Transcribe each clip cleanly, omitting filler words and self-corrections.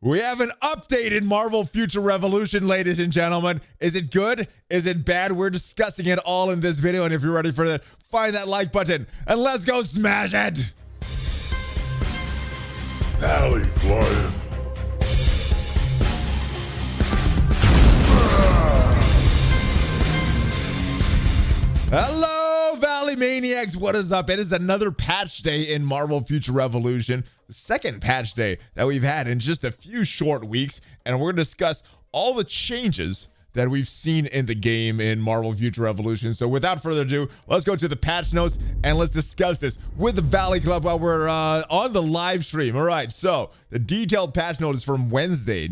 We have an updated Marvel Future Revolution, ladies and gentlemen. Is it good? Is it bad? We're discussing it all in this video, and if you're ready for that, find that like button, and let's go smash it! ValleyFlyin. Hello, Valley Maniacs. What is up? It is another patch day in Marvel Future Revolution. The second patch day that we've had in just a few short weeks. And we're going to discuss all the changes that we've seen in the game in Marvel Future Revolution. So without further ado, let's go to the patch notes and let's discuss this with the Valley Club while we're on the live stream. All right, so the detailed patch note is from Wednesday,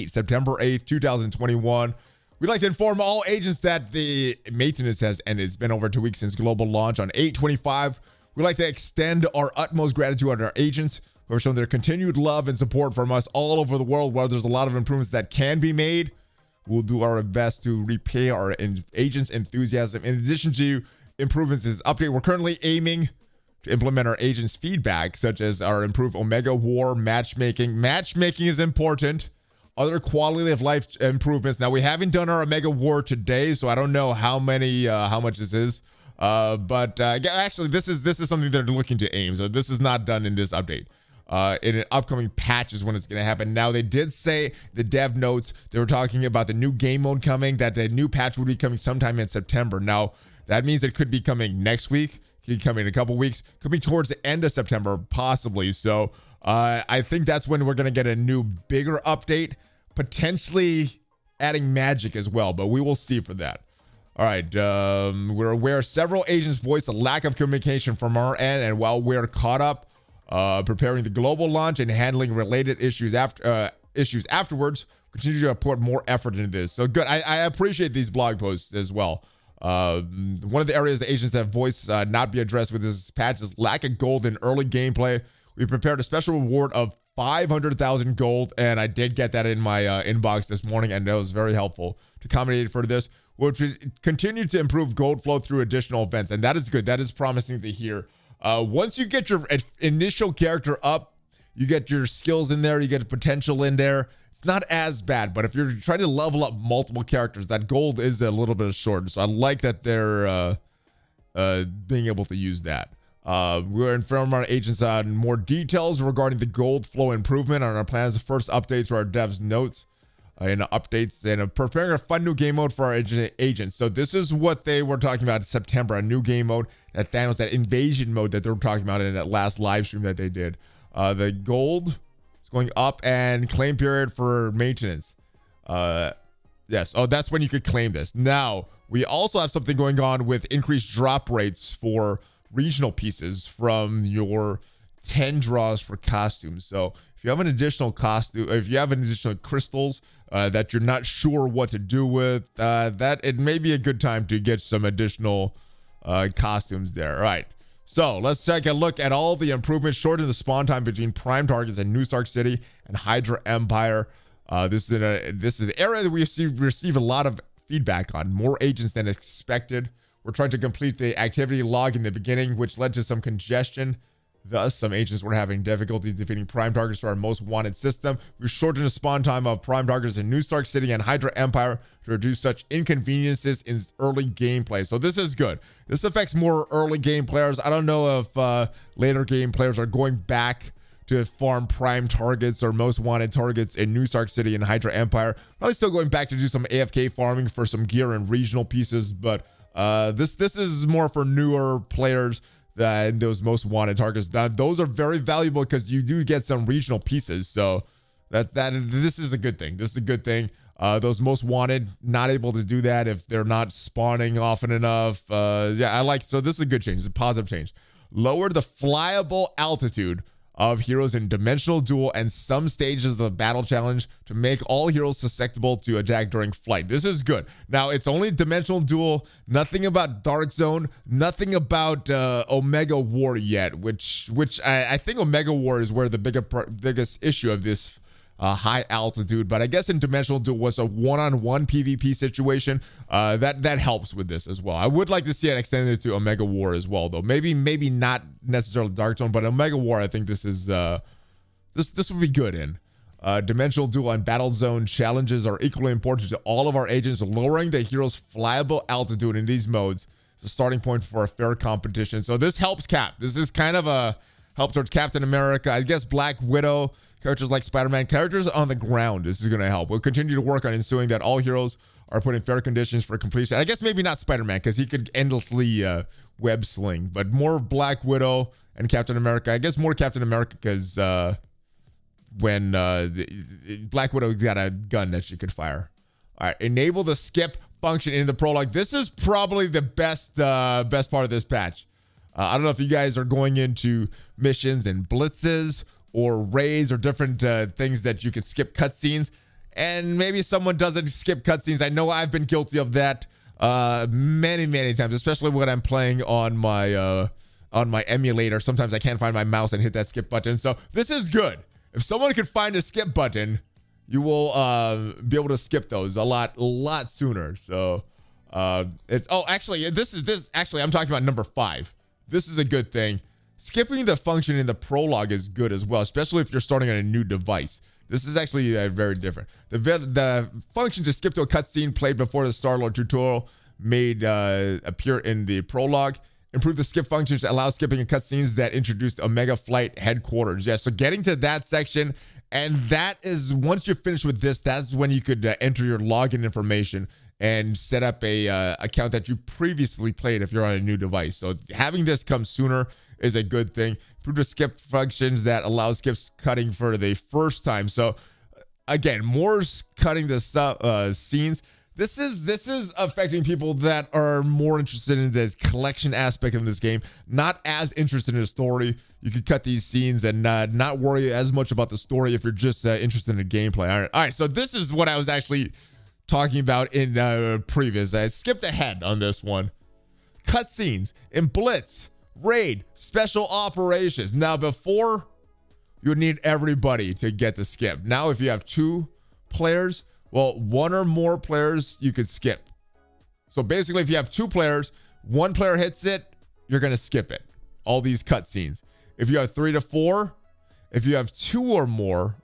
September 8th, 2021. We'd like to inform all agents that the maintenance has ended. It's been over 2 weeks since global launch on 8/25. We'd like to extend our utmost gratitude to our agents who have shown their continued love and support from us all over the world. While there's a lot of improvements that can be made, we'll do our best to repay our agents' enthusiasm. In addition to improvements in this update, we're currently aiming to implement our agents' feedback, such as our improved Omega War matchmaking. Matchmaking is important. Other quality of life improvements. Now, we haven't done our Omega War today, so I don't know how much this is. But actually, this is something they're looking to aim. So this is not done in this update. In an upcoming patch is when it's going to happen. Now, they did say the dev notes, they were talking about the new game mode coming, that the new patch would be coming sometime in September. Now, that means it could be coming next week, could be coming in a couple weeks, could be towards the end of September, possibly. So I think that's when we're going to get a new, bigger update, potentially adding magic as well, but we will see for that. All right, we're aware several agents voiced a lack of communication from our end, and while we're caught up preparing the global launch and handling related issues afterwards, continue to put more effort into this. So good. I appreciate these blog posts as well. One of the areas the agents have voiced not be addressed with this patch is lack of gold in early gameplay. We prepared a special reward of 500,000 gold, and I did get that in my inbox this morning, and that was very helpful to accommodate for this. We'll continue to improve gold flow through additional events, and that is good. That is promising to hear. Once you get your initial character up, you get your skills in there, you get potential in there, it's not as bad. But if you're trying to level up multiple characters, that gold is a little bit short. So I like that they're being able to use that. We're informing our agents on more details regarding the gold flow improvement on our plans. The first updates to our devs notes and updates, and preparing a fun new game mode for our agents. So this is what they were talking about in September, a new game mode, that Thanos, that invasion mode that they were talking about in that last live stream that they did. The gold is going up, and claim period for maintenance. Yes. Oh, that's when you could claim this. Now, we also have something going on with increased drop rates for regional pieces from your 10 draws for costumes. So if you have an additional costume, if you have an additional crystals that you're not sure what to do with, that it may be a good time to get some additional costumes there. All right, so let's take a look at all the improvements. Shorten the spawn time between prime targets in New Stark City and Hydra Empire. This is the area that we receive a lot of feedback on. More agents than expected. We're trying to complete the activity log in the beginning, which led to some congestion. Thus, some agents were having difficulty defeating prime targets to our most wanted system. We shortened the spawn time of prime targets in New Stark City and Hydra Empire to reduce such inconveniences in early gameplay. So this is good. This affects more early game players. I don't know if later game players are going back to farm prime targets or most wanted targets in New Stark City and Hydra Empire. Probably still going back to do some AFK farming for some gear and regional pieces, but this is more for newer players than those most wanted targets. Those are very valuable because you do get some regional pieces. So this is a good thing. This is a good thing. Those most wanted not able to do that if they're not spawning often enough. Yeah, so this is a good change. It's a positive change. Lower the flyable altitude of heroes in dimensional duel and some stages of the battle challenge to make all heroes susceptible to attack during flight. This is good. Now, it's only dimensional duel, nothing about Dark Zone, nothing about Omega War yet, which I think Omega War is where the biggest issue of this high altitude, but I guess in dimensional duel was a one-on-one PvP situation. That helps with this as well. I would like to see it extended to Omega War as well, though. Maybe not necessarily Dark Zone, but Omega War, I think this is this would be good in. Dimensional duel and battle zone challenges are equally important to all of our agents. Lowering the hero's flyable altitude in these modes is a starting point for a fair competition. So this helps Cap. This is kind of a help towards Captain America. I guess Black Widow, characters like Spider-Man, characters on the ground. This is going to help. We'll continue to work on ensuring that all heroes are put in fair conditions for completion. I guess maybe not Spider-Man because he could endlessly web sling, but more Black Widow and Captain America. I guess more Captain America because when Black Widow got a gun that she could fire. All right, enable the skip function in the prologue. This is probably the best part of this patch. I don't know if you guys are going into missions and blitzes or raids or different things that you can skip cutscenes, and maybe someone doesn't skip cutscenes. I know I've been guilty of that many times, especially when I'm playing on my emulator. Sometimes I can't find my mouse and hit that skip button. So this is good. If someone can find a skip button, you will be able to skip those a lot sooner. So it's actually I'm talking about number 5. This is a good thing. Skipping the function in the prologue is good as well, especially if you're starting on a new device. This is actually very different. The function to skip to a cutscene played before the Star-Lord tutorial made appear in the prologue. Improve the skip function to allow skipping in cutscenes that introduced Omega Flight headquarters. Yeah, so getting to that section, and that is, once you're finished with this, that's when you could enter your login information and set up a account that you previously played if you're on a new device. So having this come sooner is a good thing. Improve the skip functions that allow skips cutting for the first time. So again, more cutting the scenes. This is affecting people that are more interested in this collection aspect of this game, not as interested in the story. You could cut these scenes and not worry as much about the story if you're just interested in the gameplay. All right. So this is what I was actually talking about in previous. I skipped ahead on this one. Cutscenes in Blitz, Raid, Special Operations. Now, before, you would need everybody to get the skip. Now, if you have 2 players, well, 1 or more players, you could skip. So basically, if you have 2 players, 1 player hits it, you're going to skip it. All these cutscenes. If you have 3 to 4, if you have 2 or more,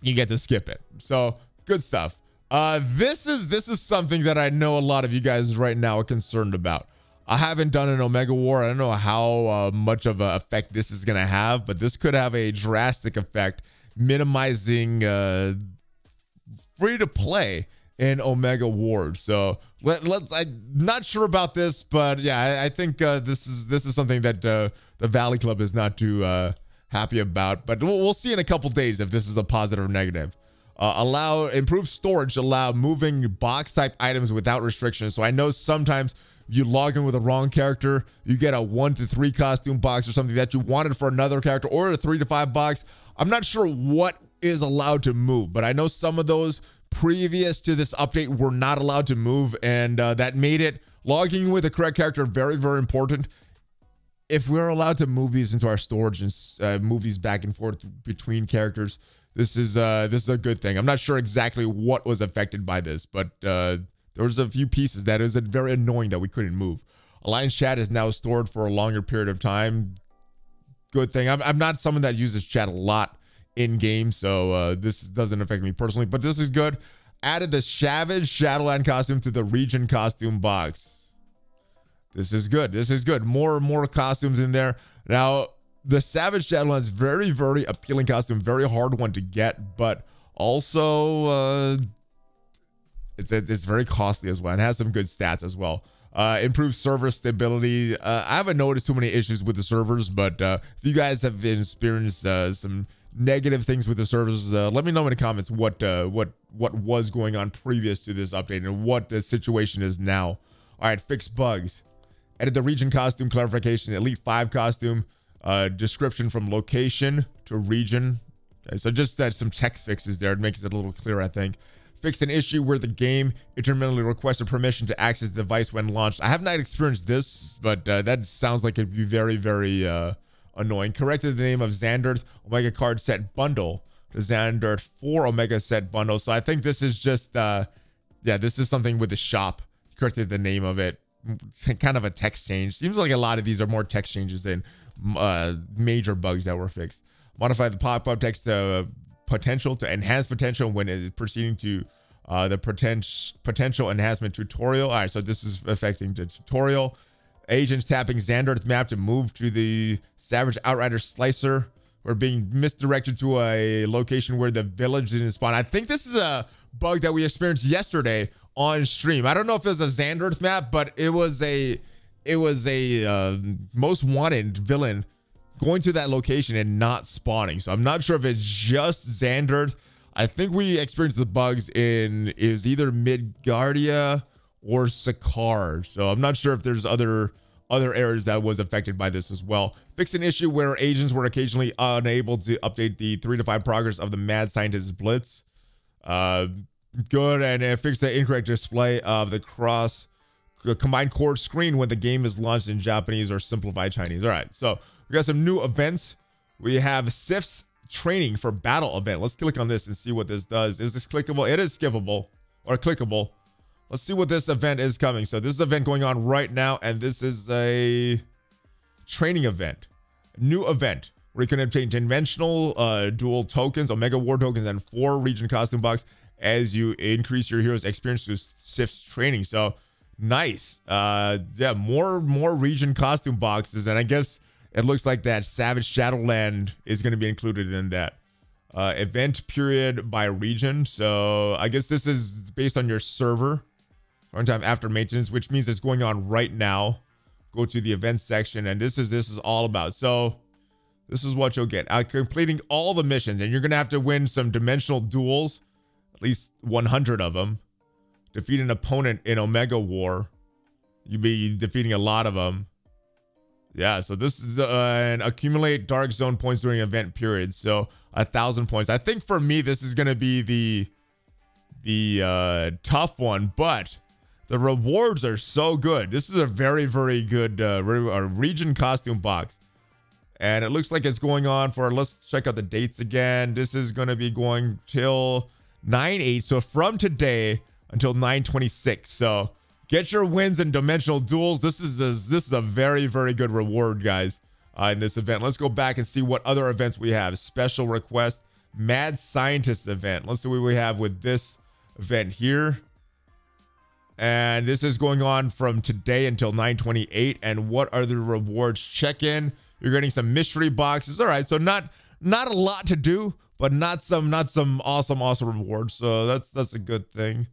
you get to skip it. So good stuff. This is something that I know a lot of you guys right now are concerned about. I haven't done an Omega War. I don't know how much of an effect this is going to have, but this could have a drastic effect, minimizing free-to-play in Omega Wars. So I'm not sure about this, but yeah, I think this is something that the Valley Club is not too happy about. But we'll see in a couple days if this is a positive or negative. Allow improved storage, allow moving box type items without restrictions. So I know sometimes you log in with the wrong character, you get a 1 to 3 costume box or something that you wanted for another character, or a 3 to 5 box. I'm not sure what is allowed to move, but I know some of those previous to this update were not allowed to move, and that made it logging with the correct character very important. If we're allowed to move these into our storage and move these back and forth between characters, this is a good thing. I'm not sure exactly what was affected by this, but there was a few pieces that is very annoying that we couldn't move. Alliance chat is now stored for a longer period of time. Good thing. I'm not someone that uses chat a lot in game, so this doesn't affect me personally, but this is good. Added the Savage Shadowland costume to the region costume box. This is good. This is good. More costumes in there. Now, the Savage Shadowland is very appealing costume, very hard one to get, but also it's very costly as well. It has some good stats as well. Improved server stability. I haven't noticed too many issues with the servers, but if you guys have experienced some negative things with the servers, let me know in the comments what was going on previous to this update and what the situation is now. All right, fix bugs. Edit the region costume clarification. Elite 5 costume. Description from location to region. Okay, so just some text fixes there. It makes it a little clearer, I think. Fixed an issue where the game intermittently requested permission to access the device when launched. I have not experienced this, but that sounds like it'd be very annoying. Corrected the name of Xanderth Omega Card Set Bundle to Xanderth 4 Omega Set Bundle. So I think this is just, yeah, this is something with the shop. Corrected the name of it. Kind of a text change. Seems like a lot of these are more text changes than major bugs that were fixed. Modify the pop-up text to potential to enhance potential when it is proceeding to the potential enhancement tutorial. All right, so this is affecting the tutorial. Agents tapping Xander's map to move to the Savage Outrider Slicer. We're being misdirected to a location where the village didn't spawn. I think this is a bug that we experienced yesterday on stream. I don't know if it was a Xander's map, but it was a most wanted villain going to that location and not spawning. So I'm not sure if it's just Xander. I think we experienced the bugs in is either Midgardia or Sakar. So I'm not sure if there's other areas that was affected by this as well. Fix an issue where agents were occasionally unable to update the 3 to 5 progress of the Mad Scientist Blitz. Good, and fix the incorrect display of the combined core screen when the game is launched in Japanese or simplified Chinese. All right, so we got some new events. We have Sif's training for battle event. Let's click on this and see what this does. Is this clickable? It is skippable or clickable. Let's see what this event is coming. So this is an event going on right now, and this is a training event. New event where you can obtain dimensional dual tokens, Omega War tokens, and 4 region costume box as you increase your hero's experience through Sif's training. So nice. Yeah, more region costume boxes, and I guess it looks like that Savage Shadowland is going to be included in that event period by region. So I guess this is based on your server runtime after maintenance, which means it's going on right now. Go to the events section, and this is all about. So this is what you'll get. Completing all the missions, and you're going to have to win some dimensional duels, at least 100 of them. Defeat an opponent in Omega War. You'll be defeating a lot of them. Yeah, so this is and accumulate Dark Zone points during event period. So 1,000 points. I think for me, this is going to be the tough one, but the rewards are so good. This is a very, very good region costume box. And it looks like it's going on for, let's check out the dates again. This is going to be going till 9/8. So from today until 9/26. So get your wins in dimensional duels. This is a very, very good reward, guys, in this event. Let's go back and see what other events we have. Special request, Mad Scientist event. Let's see what we have with this event here. And this is going on from today until 9/28. And what are the rewards? Check in. You're getting some mystery boxes. All right, so not a lot to do, but not some awesome rewards. So that's a good thing.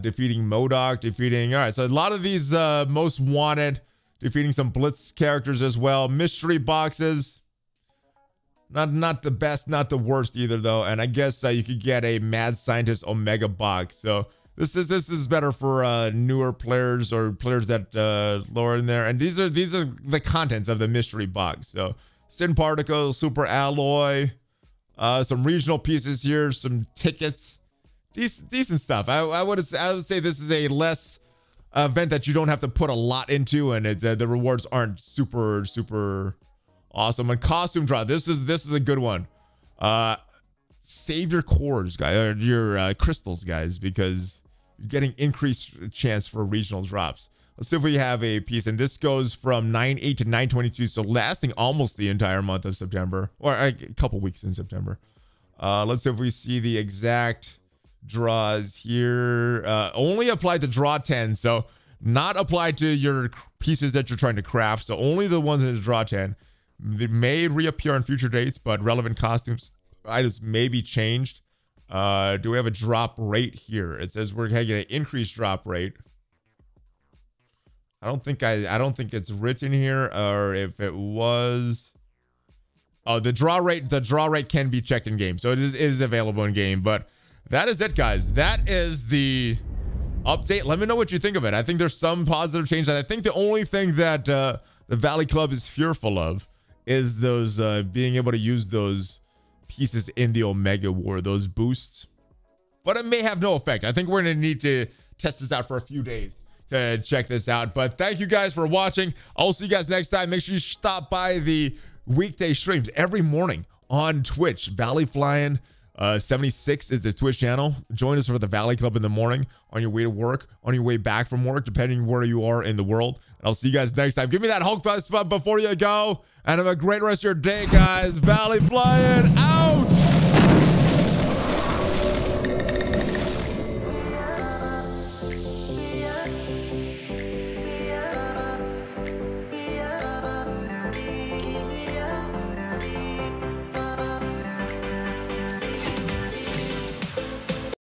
Defeating MODOK, all right, so a lot of these most wanted, defeating some Blitz characters as well. Mystery boxes, not the best, not the worst either though. And I guess you could get a Mad Scientist Omega box. So this is better for newer players or players that lower in there. And these are the contents of the mystery box. So Sin Particle, Super Alloy, some regional pieces here, some tickets. Decent stuff. I would say this is a less event that you don't have to put a lot into, and the rewards aren't super awesome. And costume draw. This is a good one. Save your cores, guys, or your crystals, guys, because you're getting increased chance for regional drops. Let's see if we have a piece, and this goes from 9/8 to 9/22, so lasting almost the entire month of September, or a couple weeks in September. Let's see if we see the exact draws here. Only applied to draw 10, so not applied to your pieces that you're trying to craft. So only the ones in the draw 10. They may reappear on future dates, but relevant costumes items may be changed. Do we have a drop rate here? It says we're gonna get an increased drop rate. I don't think it's written here, or if it was. Oh, the draw rate can be checked in game, so it is available in game. But that is it, guys. That is the update. Let me know what you think of it. I think there's some positive change, and I think the only thing that the Valley Club is fearful of is those being able to use those pieces in the Omega War, those boosts. But it may have no effect. I think we're gonna need to test this out for a few days to check this out. But thank you guys for watching. I'll see you guys next time. Make sure you stop by the weekday streams every morning on Twitch. ValleyFlyin 76 is the Twitch channel. Join us for the Valley Club in the morning, on your way to work, on your way back from work, depending where you are in the world. And I'll see you guys next time. Give me that Hulk fist bump before you go, and have a great rest of your day, guys. ValleyFlyin out.